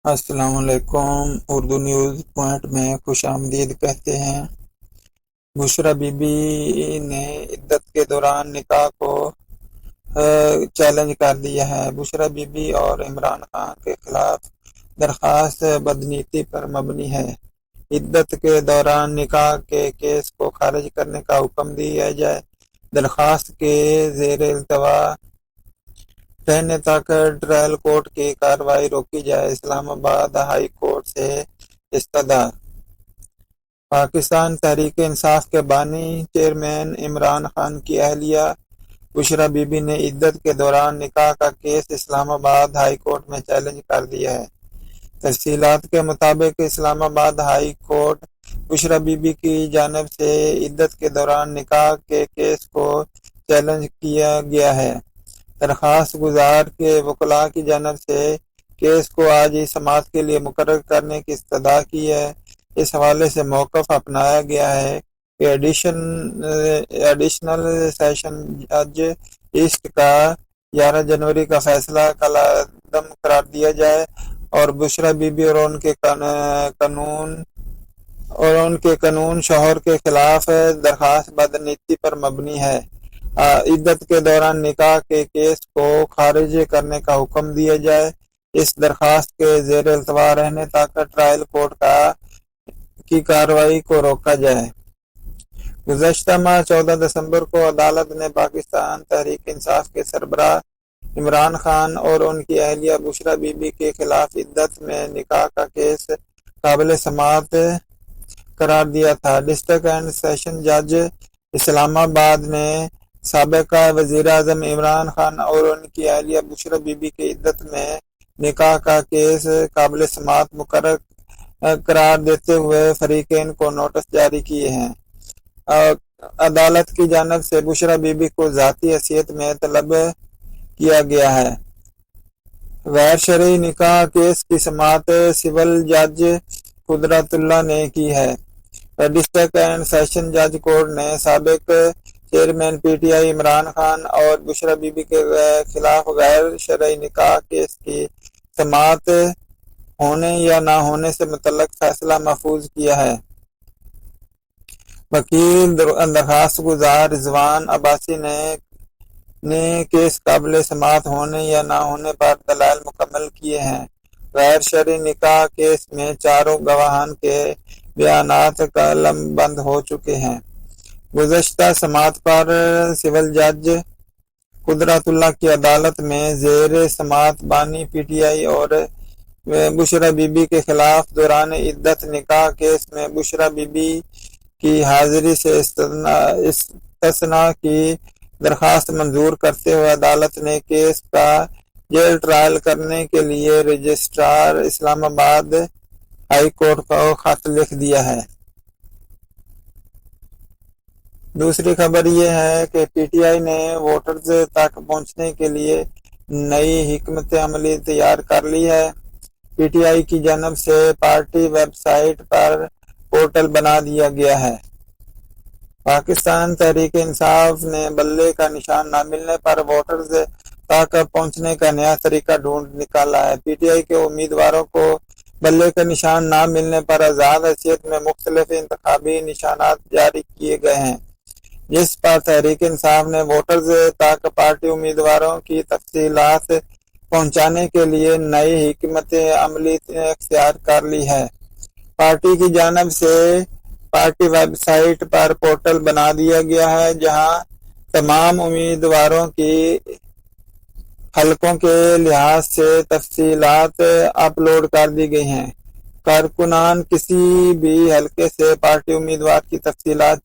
السلام علیکم۔ Urdu news point میں خوش آمدید کہتے ہیں۔ بشریٰ بی بی نے عدت کے دوران نکاح کو چیلنج کر دیا ہے۔ بشریٰ بی بی اور عمران خان کے خلاف درخواست بدنیتی پر مبنی ہے۔ عدت کے دوران نکاح کے کیس کو خارج کرنے کا حکم دیا جائے، درخواست کے زیر التوا رہنے تک ٹرائل کورٹ کی کارروائی روکی جائے۔ اسلام آباد ہائی کورٹ سے استدعا۔ پاکستان تحریک انصاف کے بانی چیئرمین عمران خان کی اہلیہ بشریٰ بی بی نے عدت کے دوران نکاح کا کیس اسلام آباد ہائی کورٹ میں چیلنج کر دیا ہے۔ تفصیلات کے مطابق Islamabad high court Bushra Bibi کی جانب سے عدت کے دوران نکاح کے کیس کو چیلنج کیا گیا ہے۔ درخواست گزار کے وکلاء کی جانب سے کیس کو آج ہی سماعت کے لیے مقرر کرنے کی استدعا کی ہے۔ اس حوالے سے موقف اپنایا گیا ہے کہ ایڈیشنل سیشن جج ایسٹ کا 11 جنوری کا فیصلہ کالعدم قرار دیا جائے اور بشریٰ بی بی اور ان کے قانون شوہر کے خلاف درخواست بدنیتی پر مبنی ہے۔ عدت کے دوران نکاح کے کیس کو خارج کرنے کا حکم دیا جائے، اس درخواست کے زیر التوا رہنے تک ٹرائل کورٹ کی کارروائی کو روکا جائے۔ گزشتہ ماہ 14 دسمبر کو عدالت نے پاکستان تحریک انصاف کے سربراہ عمران خان اور ان کی اہلیہ بشریٰ بی بی کے خلاف عدت میں نکاح کا کیس قابل سماعت قرار دیا تھا۔ ڈسٹرکٹ اینڈ سیشن جج اسلام آباد نے سابق وزیر اعظم عمران خان اور ان کی اہلیہ بشریٰ بی بی کی عدت میں نکاح کا کیس قابل سماعت مقرر قرار دیتے ہوئے فریقین کو نوٹس جاری کیے ہیں۔ عدالت کی جانب سے بشریٰ بی بی کو ذاتی حیثیت میں طلب کیا گیا ہے۔ غیر شرعی نکاح کیس کی سماعت سول جج قدرت اللہ نے کی ہے۔ ڈسٹرکٹ اینڈ سیشن جج کورٹ نے سابق chairman P T I Imran Khan اور بشریٰ بی بی کے خلاف غیر شرعی نکاح کیس کی سماعت ہونے یا نہ ہونے سے متعلق فیصلہ محفوظ کیا ہے۔ وکیل درخواست گزار رضوان عباسی نے کیس قابل سماعت ہونے یا نہ ہونے پر دلائل مکمل کیے ہیں۔ غیر شرعی نکاح کیس میں چاروں گواہان کے بیانات قلم بند ہو چکے ہیں۔ گزشتہ سماعت پر سول جج قدرت اللہ کی عدالت میں زیر سماعت بانی پی ٹی آئی اور بشریٰ بی بی کے خلاف دوران عدت نکاح کیس میں بشریٰ بی بی کی حاضری سے استثناء کی درخواست منظور کرتے ہوئے عدالت نے کیس کا جیل ٹرائل کرنے کے لیے رجسٹرار اسلام آباد ہائی کورٹ کو خط لکھ دیا ہے۔ دوسری خبر یہ ہے کہ پی ٹی آئی نے ووٹرز تک پہنچنے کے لیے نئی حکمت عملی تیار کر لی ہے۔ پی ٹی آئی کی جانب سے پارٹی ویب سائٹ پر پورٹل بنا دیا گیا ہے۔ پاکستان تحریک انصاف نے بلے کا نشان نہ ملنے پر ووٹرز تک پہنچنے کا نیا طریقہ ڈھونڈ نکالا ہے۔ پی ٹی آئی کے امیدواروں کو بلے کا نشان نہ ملنے پر آزاد حیثیت میں مختلف انتخابی نشانات جاری کیے گئے ہیں، جس پر تحریک انصاف نے ووٹرز تک پارٹی امیدواروں کی تفصیلات پہنچانے کے لیے نئی حکمت عملی اختیار کر لی ہے۔ پارٹی کی جانب سے پارٹی ویب سائٹ پر پورٹل بنا دیا گیا ہے، جہاں تمام امیدواروں کی حلقوں کے لحاظ سے تفصیلات اپلوڈ کر دی گئی ہیں۔ کارکنان کسی بھی حلقے سے پارٹی امیدوار کی تفصیلات